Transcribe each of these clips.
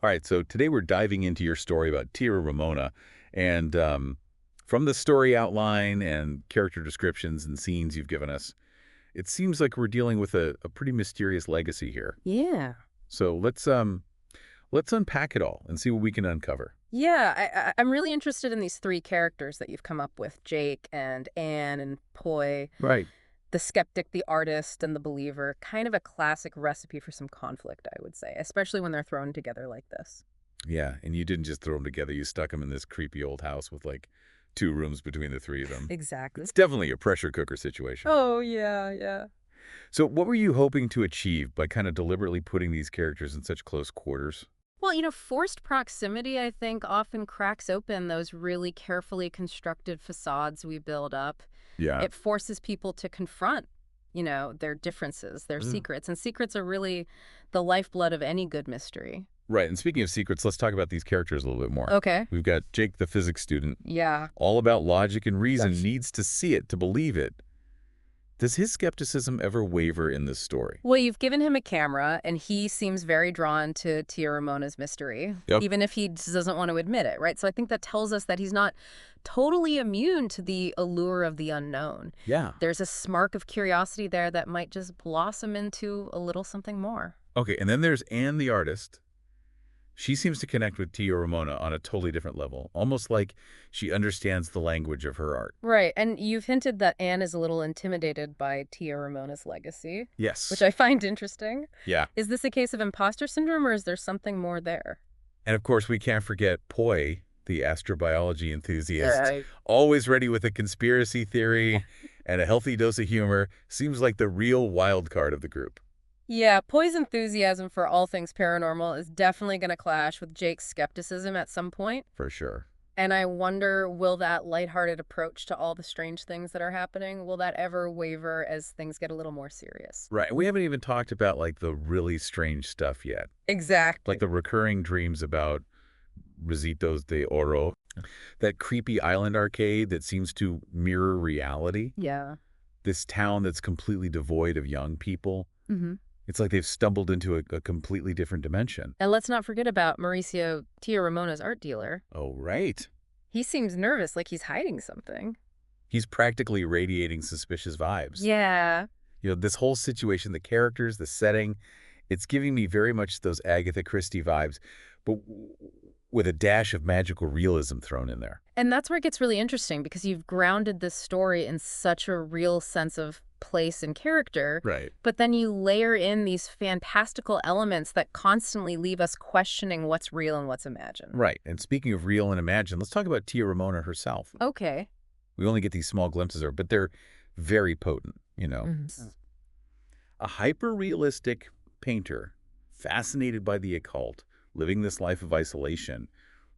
All right, so today we're diving into your story about Tia Ramona. And from the story outline and character descriptions and scenes you've given us, it seems like we're dealing with a pretty mysterious legacy here. Yeah. So let's unpack it all and see what we can uncover. Yeah, I'm really interested in these three characters that you've come up with, Jake and Anne and Poi, Right. the skeptic, the artist, and the believer. Kind of a classic recipe for some conflict, I would say, especially when they're thrown together like this. Yeah, and you didn't just throw them together. You stuck them in this creepy old house with like two rooms between the three of them. Exactly. It's definitely a pressure cooker situation. Oh, yeah, yeah. So what were you hoping to achieve by kind of deliberately putting these characters in such close quarters? Well, forced proximity, I think, often cracks open those really carefully constructed facades we build up. Yeah. It forces people to confront, their differences, their secrets. And secrets are really the lifeblood of any good mystery. Right, and speaking of secrets, let's talk about these characters a little bit more. Okay. We've got Jake, the physics student, Yeah. all about logic and reason, Yes. needs to see it to believe it. Does his skepticism ever waver in this story? Well, you've given him a camera, and he seems very drawn to Tia Ramona's mystery, Yep. even if he doesn't want to admit it, right? So I think that tells us that he's not totally immune to the allure of the unknown. Yeah. There's a spark of curiosity there that might just blossom into a little something more. Okay, and then there's Anne the artist. She seems to connect with Tia Ramona on a totally different level, almost like she understands the language of her art. Right, and you've hinted that Anne is a little intimidated by Tia Ramona's legacy, Yes. which I find interesting. Yeah. Is this a case of imposter syndrome, or is there something more there? And of course, we can't forget Poi, the astrobiology enthusiast, Right. always ready with a conspiracy theory and a healthy dose of humor, seems like the real wild card of the group. Yeah, Poi's enthusiasm for all things paranormal is definitely going to clash with Jake's skepticism at some point. For sure. And I wonder, will that lighthearted approach to all the strange things that are happening, will that ever waver as things get a little more serious? Right. We haven't even talked about like the really strange stuff yet. Exactly. Like the recurring dreams about Risitos de Oro, that creepy island arcade that seems to mirror reality. Yeah. This town that's completely devoid of young people. Mm-hmm. It's like they've stumbled into a completely different dimension. And let's not forget about Mauricio, Tia Ramona's art dealer. Oh, right. He seems nervous, like he's hiding something. He's practically radiating suspicious vibes. Yeah. You know, this whole situation, the characters, the setting, it's giving me very much those Agatha Christie vibes, but with a dash of magical realism thrown in there. And that's where it gets really interesting, because you've grounded this story in such a real sense of place and character. Right. But then you layer in these fantastical elements that constantly leave us questioning what's real and what's imagined. Right. And speaking of real and imagined, let's talk about Tia Ramona herself. Okay. We only get these small glimpses of her, but they're very potent, you know. Mhm. A hyper-realistic painter, fascinated by the occult, living this life of isolation.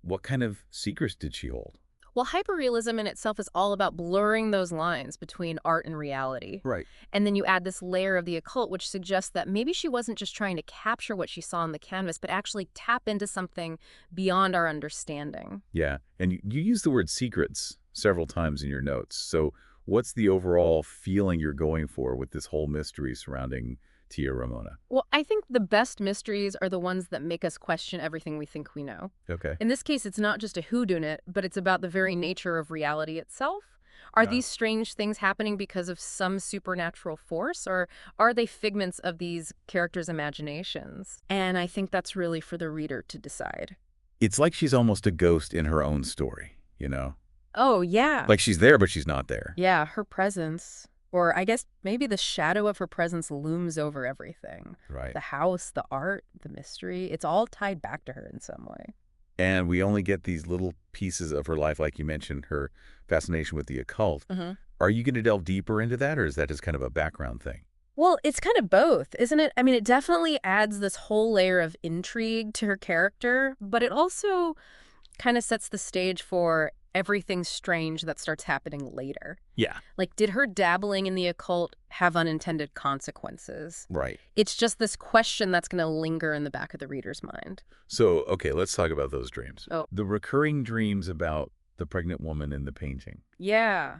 What kind of secrets did she hold? Well, hyperrealism in itself is all about blurring those lines between art and reality. Right. And then you add this layer of the occult, which suggests that maybe she wasn't just trying to capture what she saw on the canvas, but actually tap into something beyond our understanding. Yeah. And you use the word secrets several times in your notes. So what's the overall feeling you're going for with this whole mystery surrounding Tia Ramona? Well, I think the best mysteries are the ones that make us question everything we think we know. Okay. In this case, it's not just a whodunit, but it's about the very nature of reality itself. Are Yeah. these strange things happening because of some supernatural force, or are they figments of these characters' imaginations? And I think that's really for the reader to decide. It's like she's almost a ghost in her own story, you know? Oh, yeah. Like she's there, but she's not there. Yeah, her presence, or I guess maybe the shadow of her presence looms over everything. Right. The house, the art, the mystery, it's all tied back to her in some way. And we only get these little pieces of her life, like you mentioned, her fascination with the occult. Mm-hmm. Are you going to delve deeper into that, or is that just kind of a background thing? Well, it's kind of both, isn't it? I mean, it definitely adds this whole layer of intrigue to her character, but it also kind of sets the stage for everything strange that starts happening later. Yeah. Like, did her dabbling in the occult have unintended consequences? Right. It's just this question that's going to linger in the back of the reader's mind. So, okay, let's talk about those dreams. Oh. The recurring dreams about the pregnant woman in the painting. Yeah.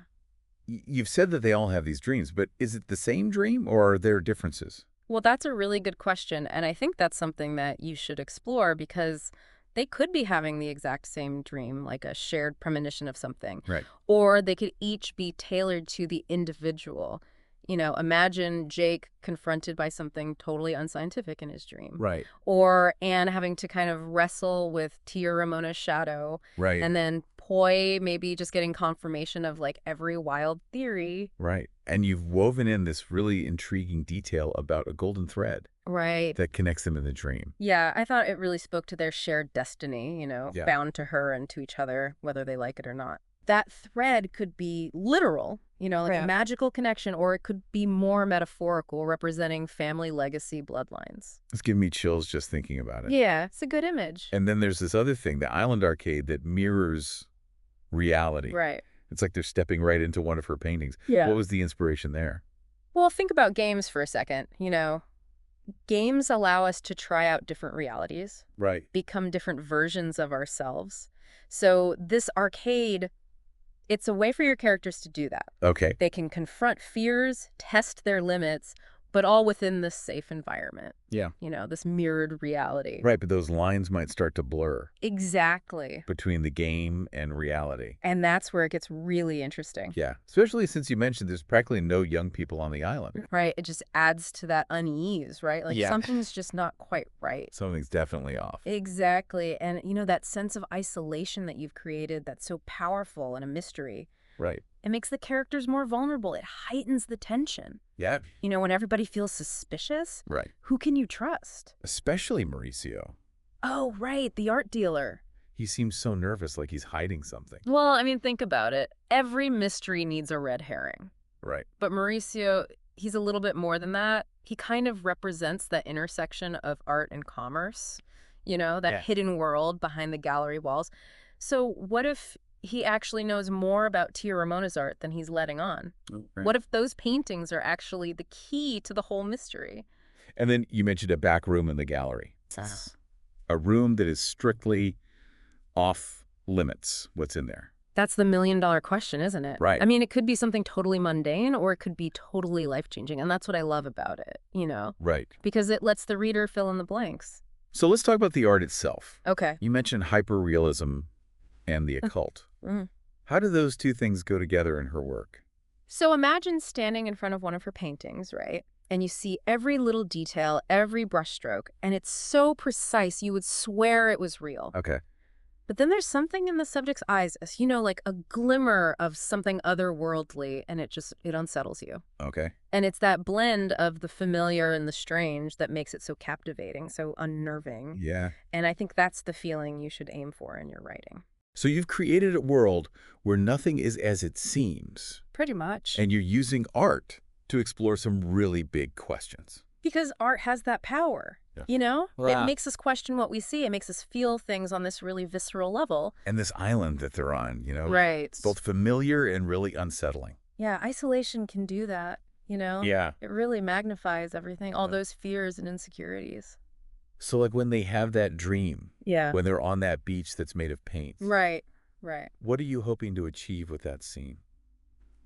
You've said that they all have these dreams, but is it the same dream or are there differences? Well, that's a really good question, and I think that's something that you should explore because they could be having the exact same dream, like a shared premonition of something, Right. or they could each be tailored to the individual. Imagine Jake confronted by something totally unscientific in his dream, Right. or Anne having to kind of wrestle with Tia Ramona's shadow, Right. and then Poi maybe just getting confirmation of like every wild theory. Right. And you've woven in this really intriguing detail about a golden thread Right. that connects them in the dream. Yeah, I thought it really spoke to their shared destiny, Yeah. bound to her and to each other, whether they like it or not. That thread could be literal, like a Right. magical connection, or it could be more metaphorical, representing family legacy bloodlines. It's giving me chills just thinking about it. Yeah, it's a good image. And then there's this other thing, the island arcade that mirrors reality. Right. It's like they're stepping right into one of her paintings. Yeah. What was the inspiration there? Well, think about games for a second. Games allow us to try out different realities, Right. become different versions of ourselves. So this arcade, it's a way for your characters to do that. Okay. They can confront fears, test their limits, but all within this safe environment. Yeah. This mirrored reality. Right, but those lines might start to blur Exactly. between the game and reality. And that's where it gets really interesting. Yeah, especially since you mentioned there's practically no young people on the island. Right? It just adds to that unease, right? Like Yeah. something's just not quite right. Something's definitely off. Exactly. And, that sense of isolation that you've created that's so powerful and a mystery, Right. it makes the characters more vulnerable. It heightens the tension. Yeah. When everybody feels suspicious, Right. who can you trust? Especially Mauricio. Oh, right, the art dealer. He seems so nervous, like he's hiding something. Well, think about it. Every mystery needs a red herring. Right. But Mauricio, he's a little bit more than that. He kind of represents that intersection of art and commerce, that Yeah. hidden world behind the gallery walls. So what if he actually knows more about Tia Ramona's art than he's letting on? Right. What if those paintings are actually the key to the whole mystery? And then you mentioned a back room in the gallery. A room that is strictly off limits. What's in there? That's the million-dollar question, isn't it? Right. It could be something totally mundane or it could be totally life-changing. And that's what I love about it, Right. because it lets the reader fill in the blanks. So let's talk about the art itself. Okay. You mentioned hyperrealism and the occult. How do those two things go together in her work? So imagine standing in front of one of her paintings, right? And you see every little detail, every brushstroke, and it's so precise you would swear it was real. Okay. But then there's something in the subject's eyes, as like a glimmer of something otherworldly, and it unsettles you. Okay. And it's that blend of the familiar and the strange that makes it so captivating, so unnerving. Yeah. And I think that's the feeling you should aim for in your writing. So you've created a world where nothing is as it seems, Pretty much. and you're using art to explore some really big questions. Because art has that power, Yeah. It Yeah. makes us question what we see. It makes us feel things on this really visceral level. And this island that they're on, Right. it's both familiar and really unsettling. Yeah, isolation can do that, Yeah. It really magnifies everything, all Yeah. those fears and insecurities. So like when they have that dream, Yeah. when they're on that beach that's made of paint, Right. what are you hoping to achieve with that scene?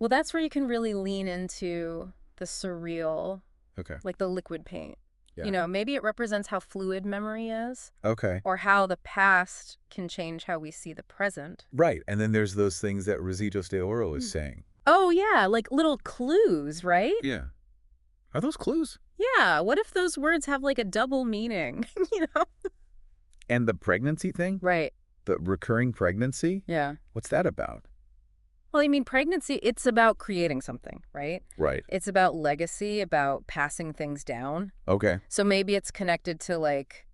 Well, that's where you can really lean into the surreal, Okay. like the liquid paint. Yeah. Maybe it represents how fluid memory is, Okay. or how the past can change how we see the present. Right. And then there's those things that Rositos de Oro is saying. Oh, yeah, like little clues, right? Yeah. Are those clues? Yeah, what if those words have like a double meaning, And the pregnancy thing? Right, The recurring pregnancy? yeah. What's that about? Well, pregnancy, it's about creating something, right? Right. It's about legacy, about passing things down. Okay. So maybe it's connected to like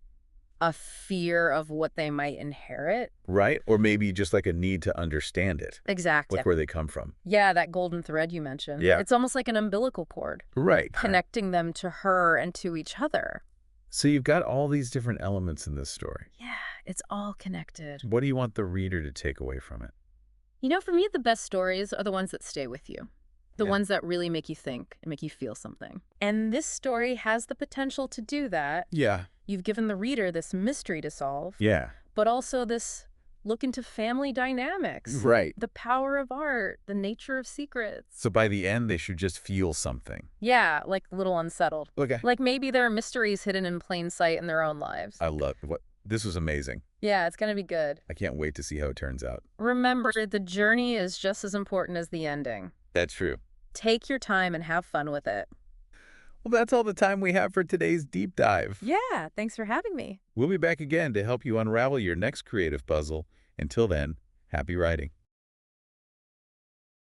a fear of what they might inherit. Right. Or maybe just like a need to understand it, Exactly. like where they come from. Yeah, that golden thread you mentioned. Yeah. It's almost like an umbilical cord, Right. connecting them to her and to each other. So you've got all these different elements in this story. Yeah, it's all connected. What do you want the reader to take away from it? For me, the best stories are the ones that stay with you. The Yeah. ones that really make you think and make you feel something. And this story has the potential to do that. Yeah. You've given the reader this mystery to solve, Yeah. but also this look into family dynamics, Right. the power of art, the nature of secrets. So by the end, they should just feel something. Yeah, like a little unsettled. Okay. Like maybe there are mysteries hidden in plain sight in their own lives. I love what this was amazing. Yeah, it's going to be good. I can't wait to see how it turns out. Remember, the journey is just as important as the ending. That's true. Take your time and have fun with it. Well, that's all the time we have for today's deep dive. Yeah, thanks for having me. We'll be back again to help you unravel your next creative puzzle. Until then, happy writing.